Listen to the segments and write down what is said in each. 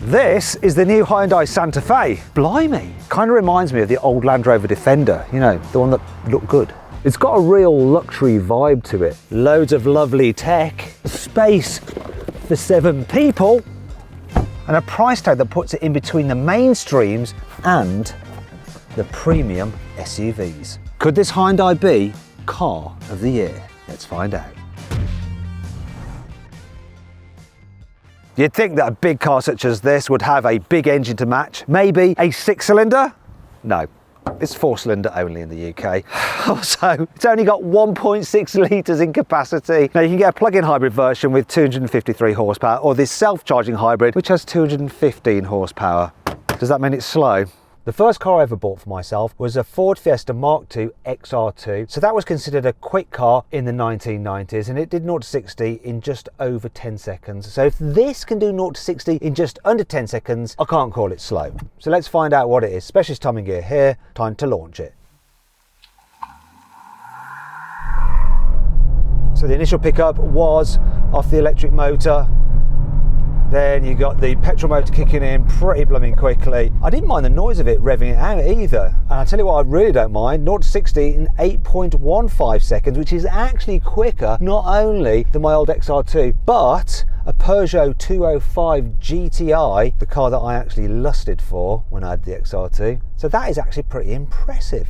This is the new Hyundai Santa Fe. Blimey, kind of reminds me of the old Land Rover Defender, you know, the one that looked good. It's got a real luxury vibe to it. Loads of lovely tech, space for 7 people, and a price tag that puts it in between the mainstreams and the premium SUVs. Could this Hyundai be Car of the Year? Let's find out. You'd think that a big car such as this would have a big engine to match. Maybe a 6-cylinder? No, it's 4-cylinder only in the UK. Also, it's only got 1.6 litres in capacity. Now you can get a plug-in hybrid version with 253 horsepower, or this self-charging hybrid which has 215 horsepower. Does that mean it's slow? The first car I ever bought for myself was a Ford Fiesta Mark II XR2. So that was considered a quick car in the 1990s, and it did 0 to 60 in just over 10 seconds. So if this can do 0 to 60 in just under 10 seconds, I can't call it slow. So let's find out what it is. Specialist timing gear here, time to launch it. So the initial pickup was off the electric motor. Then you got the petrol motor kicking in pretty blooming quickly. I didn't mind the noise of it revving it out either. And I'll tell you what I really don't mind, 0 to 60 in 8.15 seconds, which is actually quicker not only than my old XR2, but a Peugeot 205 GTI, the car that I actually lusted for when I had the XR2. So that is actually pretty impressive.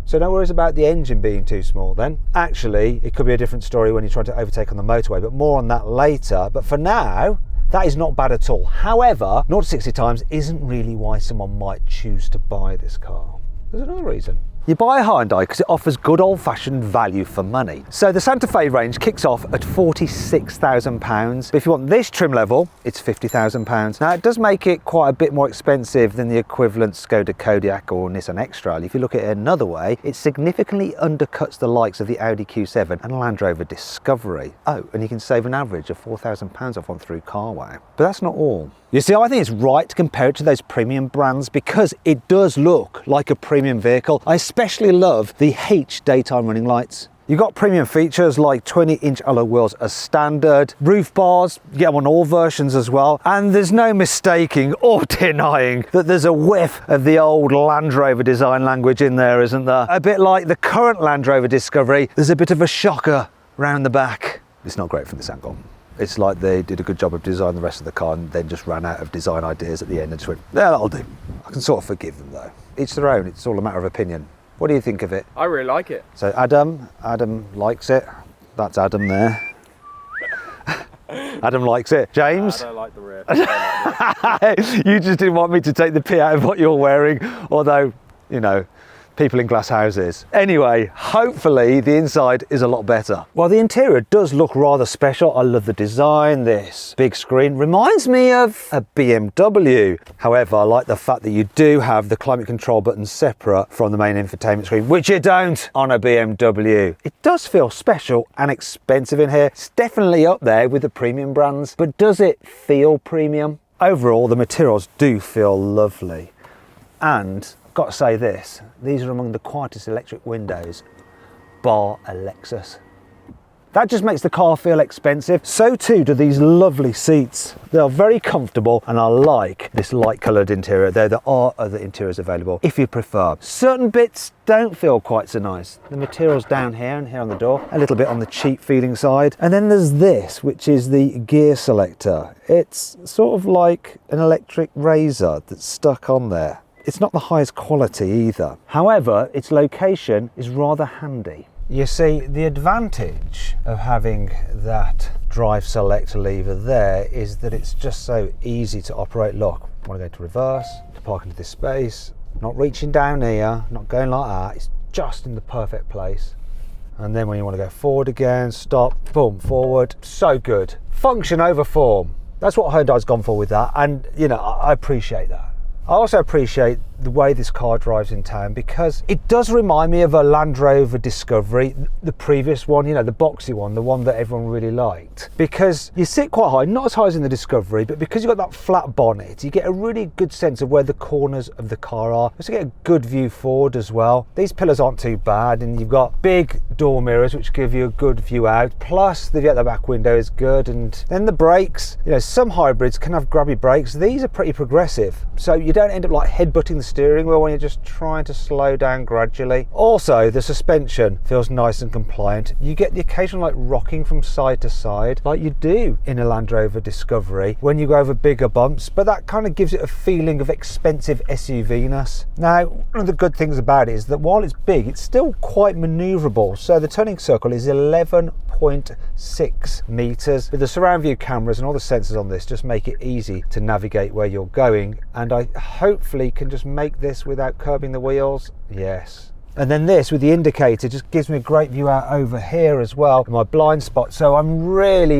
So no worries about the engine being too small then. Actually, it could be a different story when you're trying to overtake on the motorway, but more on that later. But for now, that is not bad at all. However, 0 to 60 times isn't really why someone might choose to buy this car. There's another reason. You buy a Hyundai because it offers good old-fashioned value for money. So the Santa Fe range kicks off at £46,000. But if you want this trim level, it's £50,000. Now, it does make it quite a bit more expensive than the equivalent Skoda Kodiaq or Nissan X-Trail. If you look at it another way, it significantly undercuts the likes of the Audi Q7 and Land Rover Discovery. Oh, and you can save an average of £4,000 off on through carwow. But that's not all. You see, I think it's right to compare it to those premium brands because it does look like a premium vehicle. I especially love the H daytime running lights. You've got premium features like 20-inch alloy wheels as standard, roof bars, you get them on all versions as well, and there's no mistaking or denying that there's a whiff of the old Land Rover design language in there, isn't there? A bit like the current Land Rover Discovery, there's a bit of a shocker round the back. It's not great from this angle. It's like they did a good job of designing the rest of the car and then just ran out of design ideas at the end and just went, yeah, that'll do. I can sort of forgive them though. Each their own, it's all a matter of opinion. What do you think of it? I really like it. So Adam likes it. That's Adam there. Adam likes it. James? I don't like the rear. You just didn't want me to take the pee out of what you're wearing, although, you know, people in glass houses. Anyway, hopefully the inside is a lot better. Well, the interior does look rather special. I love the design. This big screen reminds me of a BMW. However, I like the fact that you do have the climate control button separate from the main infotainment screen, which you don't on a BMW. It does feel special and expensive in here. It's definitely up there with the premium brands, but does it feel premium? Overall, the materials do feel lovely. And got to say this, these are among the quietest electric windows, bar a Lexus. That just makes the car feel expensive. So too do these lovely seats. They are very comfortable and I like this light coloured interior, though there are other interiors available if you prefer. Certain bits don't feel quite so nice. The material's down here and here on the door, a little bit on the cheap feeling side. And then there's this, which is the gear selector. It's sort of like an electric razor that's stuck on there. It's not the highest quality either. However, its location is rather handy. You see, the advantage of having that drive select lever there is that it's just so easy to operate. Look, I want to go to reverse, to park into this space, not reaching down here, not going like that, it's just in the perfect place. And then when you want to go forward again, stop, boom, forward, so good. Function over form. That's what Hyundai's gone for with that, and you know, I appreciate that. I also appreciate the way this car drives in town, because it does remind me of a Land Rover Discovery, the previous one, you know, the boxy one, the one that everyone really liked. Because you sit quite high, not as high as in the Discovery, but because you've got that flat bonnet, you get a really good sense of where the corners of the car are. You also get a good view forward as well. These pillars aren't too bad, and you've got big door mirrors which give you a good view out, plus the view out the back window is good. And then the brakes, you know, some hybrids can have grabby brakes. These are pretty progressive, so you don't end up like headbutting the steering wheel when you're just trying to slow down gradually. Also, the suspension feels nice and compliant. You get the occasional like rocking from side to side like you do in a Land Rover Discovery when you go over bigger bumps, but that kind of gives it a feeling of expensive SUV-ness. Now, one of the good things about it is that while it's big, it's still quite manoeuvrable. So the turning circle is 11.6 meters. With the surround view cameras and all the sensors on this, just make it easy to navigate where you're going. And I hopefully can just make this without curbing the wheels. Yes. And then this with the indicator just gives me a great view out over here as well, my blind spot. So I'm really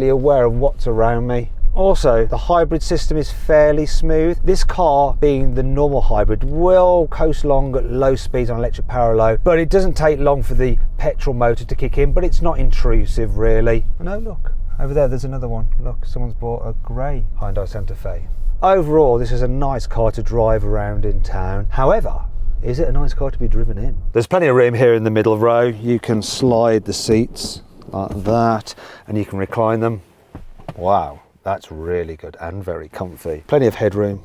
aware of what's around me. Also, the hybrid system is fairly smooth. This car, being the normal hybrid, will coast along at low speeds on electric power low, but it doesn't take long for the petrol motor to kick in, but it's not intrusive really. No, look, over there's another one. Look, someone's bought a grey Hyundai Santa Fe. Overall, this is a nice car to drive around in town. However, is it a nice car to be driven in? There's plenty of room here in the middle row. You can slide the seats like that, and you can recline them. Wow. That's really good and very comfy. Plenty of headroom,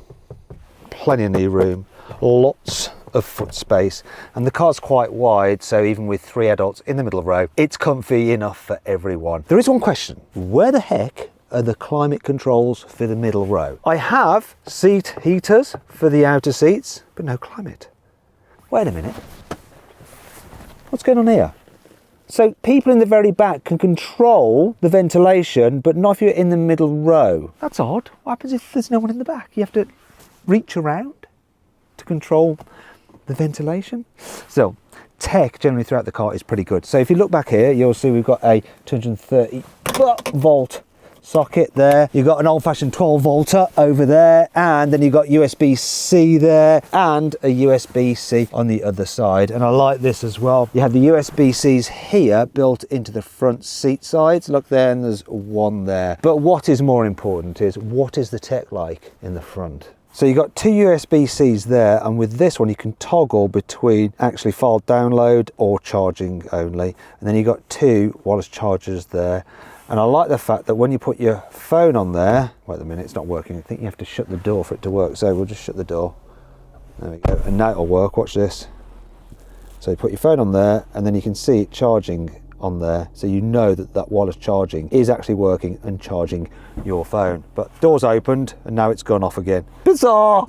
plenty of knee room, lots of foot space, and the car's quite wide, so even with 3 adults in the middle row, it's comfy enough for everyone. There is one question: where the heck are the climate controls for the middle row? I have seat heaters for the outer seats, but no climate. Wait a minute, what's going on here? So people in the very back can control the ventilation, but not if you're in the middle row. That's odd. What happens if there's no one in the back? You have to reach around to control the ventilation. So tech generally throughout the car is pretty good. So if you look back here, you'll see we've got a 230 volt socket there. You've got an old-fashioned 12 volter over there, and then you've got USB-C there and a USB-C on the other side. And I like this as well. You have the USB-Cs here built into the front seat sides. Look there, and there's one there. But what is more important is, what is the tech like in the front? So you've got 2 USB-Cs there, and with this one you can toggle between actually file download or charging only. And then you've got 2 wireless chargers there. And I like the fact that when you put your phone on there, wait a minute, it's not working. I think you have to shut the door for it to work. So we'll just shut the door. There we go. And now it'll work. Watch this. So you put your phone on there, and then you can see it charging on there. So you know that that wireless charging is actually working and charging your phone. But door's opened, and now it's gone off again. Bizarre!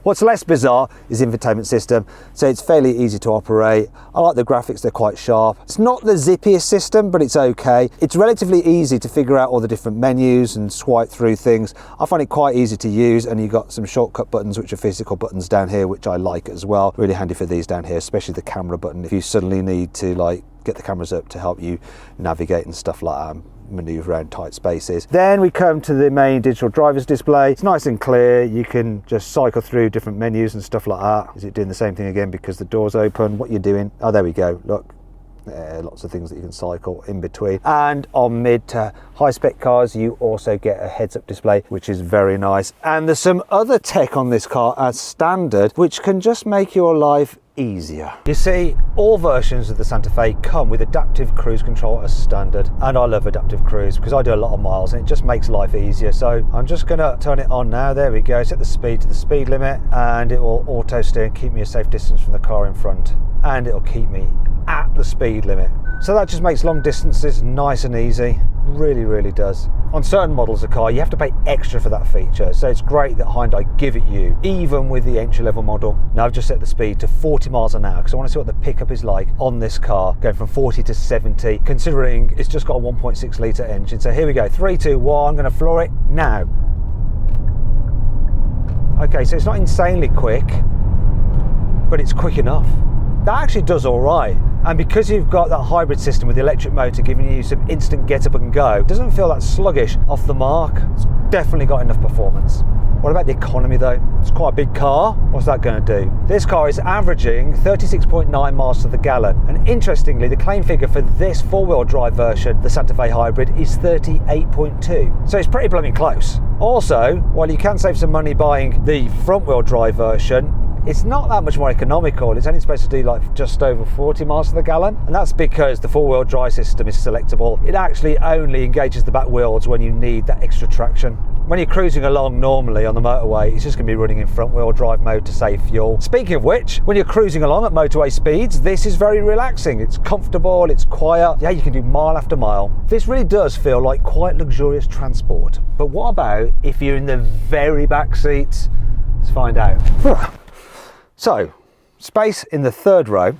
What's less bizarre is the infotainment system. So it's fairly easy to operate. I like the graphics, they're quite sharp. It's not the zippiest system, but it's okay. It's relatively easy to figure out all the different menus and swipe through things. I find it quite easy to use, and you've got some shortcut buttons which are physical buttons down here, which I like as well. Really handy for these down here, especially the camera button if you suddenly need to like get the cameras up to help you navigate and stuff like that. Maneuver around tight spaces. Then we come to the main digital driver's display. It's nice and clear. You can just cycle through different menus and stuff like that. Is it doing the same thing again because the door's open? What you're doing? Oh, there we go. Look, lots of things that you can cycle in between. And on mid to high spec cars, you also get a heads-up display, which is very nice. And there's some other tech on this car as standard, which can just make your life easier. You see, all versions of the Santa Fe come with adaptive cruise control as standard, and I love adaptive cruise because I do a lot of miles and it just makes life easier. So I'm just going to turn it on now. There we go. Set the speed to the speed limit, and it will auto steer and keep me a safe distance from the car in front, and it'll keep me at the speed limit. So that just makes long distances nice and easy. Really does. On certain models of car, you have to pay extra for that feature, so it's great that Hyundai give it you, even with the entry-level model. Now I've just set the speed to 40 miles an hour because I want to see what the pickup is like on this car, going from 40 to 70, considering it's just got a 1.6 litre engine. So here we go, 3, 2, 1, I'm going to floor it now. Okay, so it's not insanely quick, but it's quick enough. That actually does all right. And because you've got that hybrid system with the electric motor giving you some instant get up and go, it doesn't feel that sluggish off the mark. It's definitely got enough performance. What about the economy though? It's quite a big car. What's that going to do? This car is averaging 36.9 miles to the gallon. And interestingly, the claim figure for this four-wheel drive version, the Santa Fe Hybrid, is 38.2. So it's pretty blooming close. Also, while you can save some money buying the front-wheel drive version, it's not that much more economical. It's only supposed to do like just over 40 miles to the gallon. And that's because the four-wheel drive system is selectable. It actually only engages the back wheels when you need that extra traction. When you're cruising along normally on the motorway, it's just going to be running in front-wheel drive mode to save fuel. Speaking of which, when you're cruising along at motorway speeds, this is very relaxing. It's comfortable, it's quiet. Yeah, you can do mile after mile. This really does feel like quite luxurious transport. But what about if you're in the very back seats? Let's find out. So, space in the third row.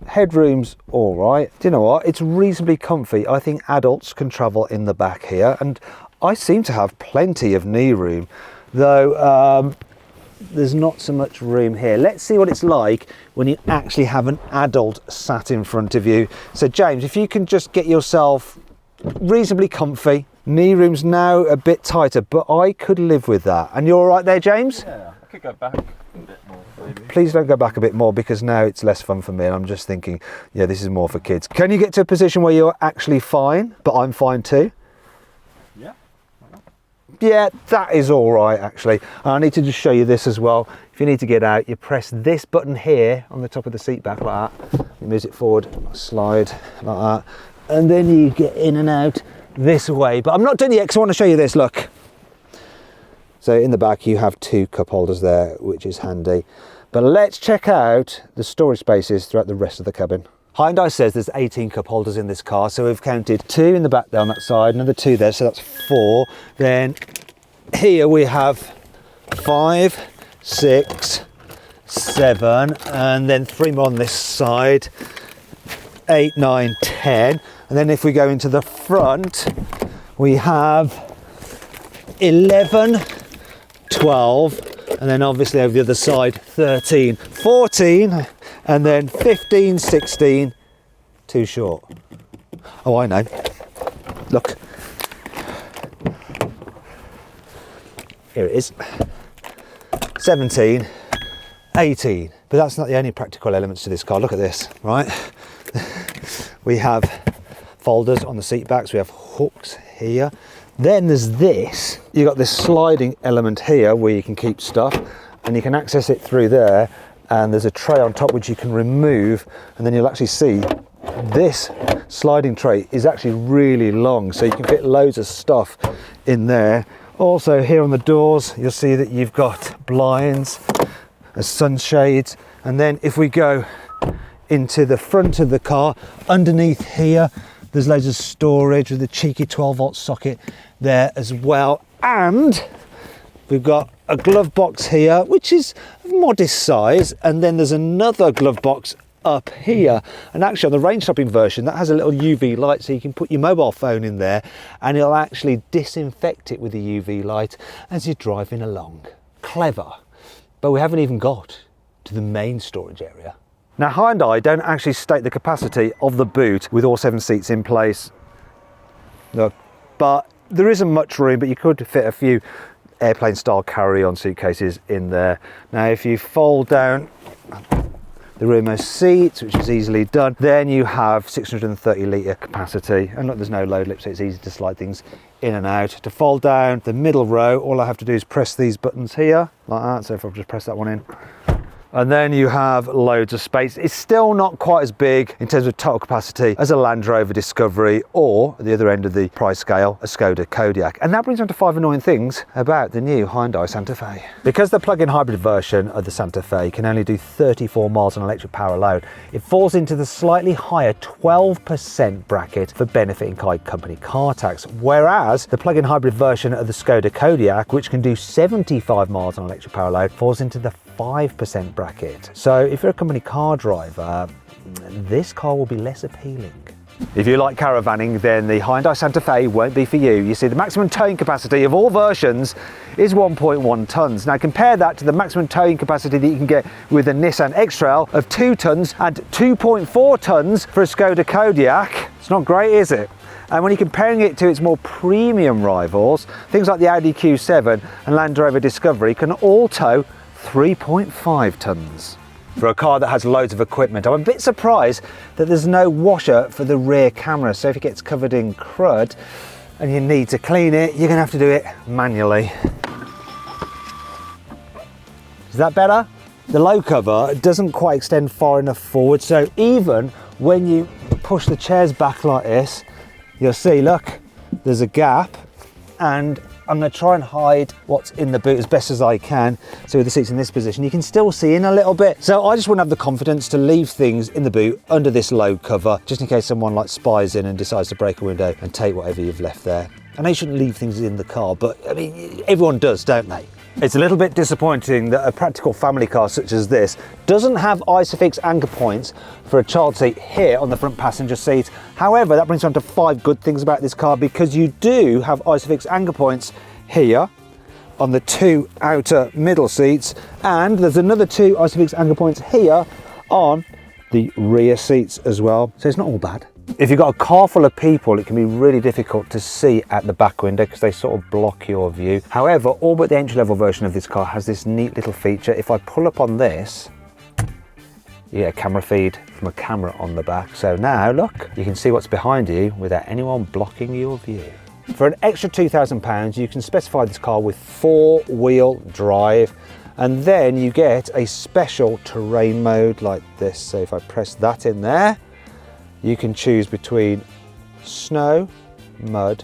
Headroom's all right. Do you know what? It's reasonably comfy. I think adults can travel in the back here, and I seem to have plenty of knee room, though there's not so much room here. Let's see what it's like when you actually have an adult sat in front of you. So James, if you can just get yourself reasonably comfy. Knee room's now a bit tighter, but I could live with that. And you're all right there, James? Yeah, I could go back a bit more, maybe. Please don't go back a bit more, because now it's less fun for me and I'm just thinking, yeah, this is more for kids. Can you get to a position where you're actually fine, but I'm fine too? Yeah. Yeah, that is all right actually. I need to just show you this as well. If you need to get out, you press this button here on the top of the seat back like that. You move it forward, slide like that, and then you get in and out this way. But I'm not done yet because I want to show you this, look. So in the back you have two cup holders there, which is handy. But let's check out the storage spaces throughout the rest of the cabin. Hyundai says there's 18 cup holders in this car, so we've counted 2 in the back there on that side, another 2 there, so that's 4. Then here we have 5, 6, 7, and then 3 more on this side, 8, 9, 10. And then if we go into the front, we have 11, 12, and then obviously over the other side, 13, 14, and then 15, 16, too short. Oh, I know. Look. Here it is. 17, 18. But that's not the only practical elements to this car. Look at this, right? We have folders on the seat backs. We have hooks here. Then there's this. You've got this sliding element here where you can keep stuff, and you can access it through there. And there's a tray on top which you can remove, and then you'll actually see this sliding tray is actually really long, so you can fit loads of stuff in there. Also here on the doors you'll see that you've got blinds, sunshades, and then if we go into the front of the car, underneath here there's loads of storage with a cheeky 12-volt socket there as well. And we've got a glove box here, which is of modest size, and then there's another glove box up here. And actually on the range stopping version, that has a little UV light, so you can put your mobile phone in there and it'll actually disinfect it with the UV light as you're driving along. Clever. But we haven't even got to the main storage area. Now Hyundai don't actually state the capacity of the boot with all 7 seats in place. Look, but there isn't much room, but you could fit a few airplane style carry-on suitcases in there. Now if you fold down the rearmost seats, which is easily done, then you have 630 litre capacity, and look, there's no load lip, so it's easy to slide things in and out. To fold down the middle row, all I have to do is press these buttons here like that. So if I just press that one in, and then you have loads of space. It's still not quite as big in terms of total capacity as a Land Rover Discovery, or at the other end of the price scale, a Skoda Kodiaq. And that brings on to 5 annoying things about the new Hyundai Santa Fe. Because the plug-in hybrid version of the Santa Fe can only do 34 miles on electric power alone, it falls into the slightly higher 12% bracket for benefiting company car tax, whereas the plug-in hybrid version of the Skoda Kodiaq, which can do 75 miles on electric power alone, falls into the 5% bracket. So if you're a company car driver, this car will be less appealing. If you like caravanning, then the Hyundai Santa Fe won't be for you. You see, the maximum towing capacity of all versions is 1.1 tonnes. Now compare that to the maximum towing capacity that you can get with a Nissan X-Trail of 2 tonnes and 2.4 tonnes for a Skoda Kodiaq. It's not great, is it? And when you're comparing it to its more premium rivals, things like the Audi Q7 and Land Rover Discovery can all tow 3.5 tonnes. For a car that has loads of equipment, I'm a bit surprised that there's no washer for the rear camera. So if it gets covered in crud and you need to clean it, you're going to have to do it manually. Is that better? The low cover doesn't quite extend far enough forward, so even when you push the chairs back like this, you'll see, look, there's a gap, and I'm going to try and hide what's in the boot as best as I can. So with the seats in this position, you can still see in a little bit. So I just wouldn't have the confidence to leave things in the boot under this low cover, just in case someone like spies in and decides to break a window and take whatever you've left there. I know you shouldn't leave things in the car, but I mean, everyone does, don't they? It's a little bit disappointing that a practical family car such as this doesn't have ISOFIX anchor points for a child seat here on the front passenger seat. However, that brings me on to 5 good things about this car, because you do have ISOFIX anchor points here on the 2 outer middle seats, and there's another 2 ISOFIX anchor points here on the rear seats as well. So it's not all bad. If you've got a car full of people, it can be really difficult to see at the back window because they sort of block your view. However, all but the entry-level version of this car has this neat little feature. If I pull up on this, you get a camera feed from a camera on the back. So now, look, you can see what's behind you without anyone blocking your view. For an extra £2,000, you can specify this car with 4-wheel drive, and then you get a special terrain mode like this. So if I press that in there, you can choose between snow, mud,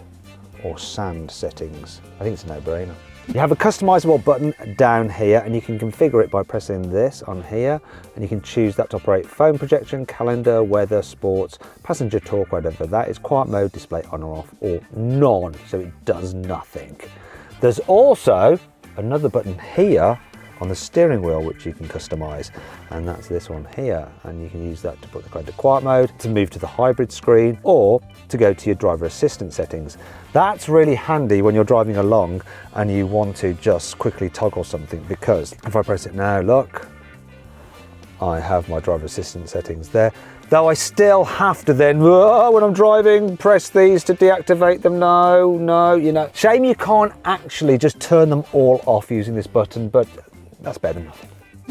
or sand settings. I think it's a no-brainer. You have a customizable button down here, and you can configure it by pressing this on here, and you can choose that to operate phone projection, calendar, weather, sports, passenger talk, whatever. That is quiet mode, display on or off, or none, so it does nothing. There's also another button here on the steering wheel which you can customize, and that's this one here, and you can use that to put the car into quiet mode, to move to the hybrid screen, or to go to your driver assistant settings. That's really handy when you're driving along and you want to just quickly toggle something, because if I press it now, look, I have my driver assistant settings there, though I still have to then, when I'm driving, press these to deactivate them. No, you know. Shame you can't actually just turn them all off using this button, but that's better than nothing.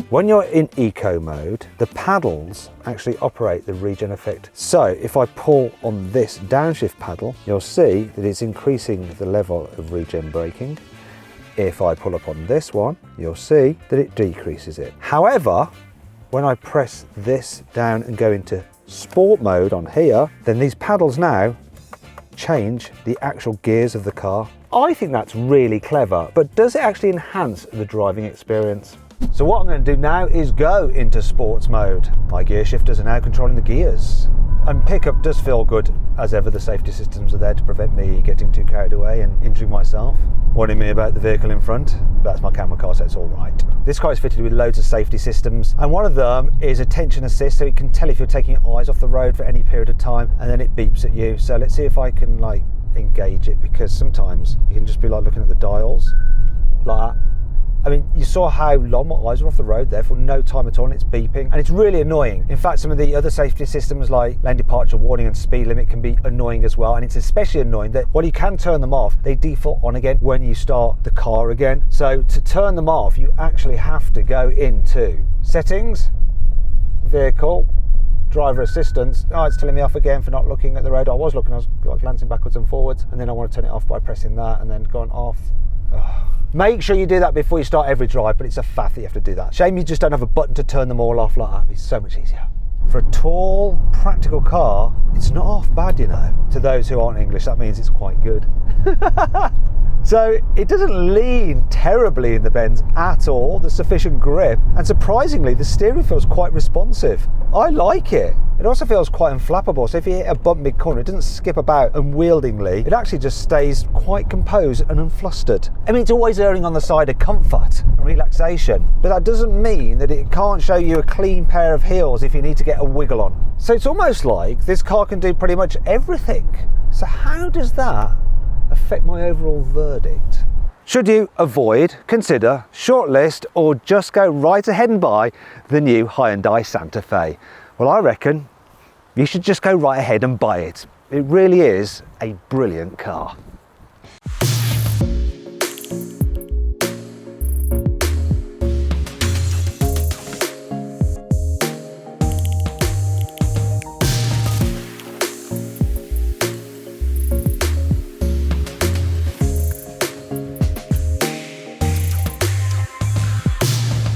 When you're in eco mode, the paddles actually operate the regen effect. So if I pull on this downshift paddle, you'll see that it's increasing the level of regen braking. If I pull up on this one, you'll see that it decreases it. However, when I press this down and go into sport mode on here, then these paddles now change the actual gears of the car. I think that's really clever, but does it actually enhance the driving experience? So what I'm going to do now is go into sports mode. My gear shifters are now controlling the gears. And pickup does feel good. As ever, the safety systems are there to prevent me getting too carried away and injuring myself. Warning me about the vehicle in front. That's my camera car, so it's all right. This car is fitted with loads of safety systems, and one of them is attention assist, so it can tell if you're taking your eyes off the road for any period of time, and then it beeps at you. So let's see if I can like engage it, because sometimes you can just be like looking at the dials like that. I mean, you saw how long my eyes were off the road there for no time at all, and it's beeping, and it's really annoying. In fact, some of the other safety systems like lane departure warning and speed limit can be annoying as well, and it's especially annoying that while you can turn them off, they default on again when you start the car again. So to turn them off, you actually have to go into settings, vehicle, driver assistance. Oh, it's telling me off again for not looking at the road. I was glancing backwards and forwards, and then I want to turn it off by pressing that and then going off. Ugh. Make sure you do that before you start every drive, but it's a faff that you have to do that. Shame you just don't have a button to turn them all off like that. It'd be so much easier. For a tall, practical car, it's not half bad, you know. To those who aren't English, that means it's quite good. So it doesn't lean terribly in the bends at all. There's sufficient grip, and surprisingly, the steering feels quite responsive. I like it. It also feels quite unflappable, so if you hit a bump mid-corner, it doesn't skip about unwieldingly. It actually just stays quite composed and unflustered. I mean, it's always erring on the side of comfort and relaxation, but that doesn't mean that it can't show you a clean pair of heels if you need to get a wiggle on. So it's almost like this car can do pretty much everything. So how does that affect my overall verdict? Should you avoid, consider, shortlist, or just go right ahead and buy the new Hyundai Santa Fe? Well, I reckon you should just go right ahead and buy it. It really is a brilliant car.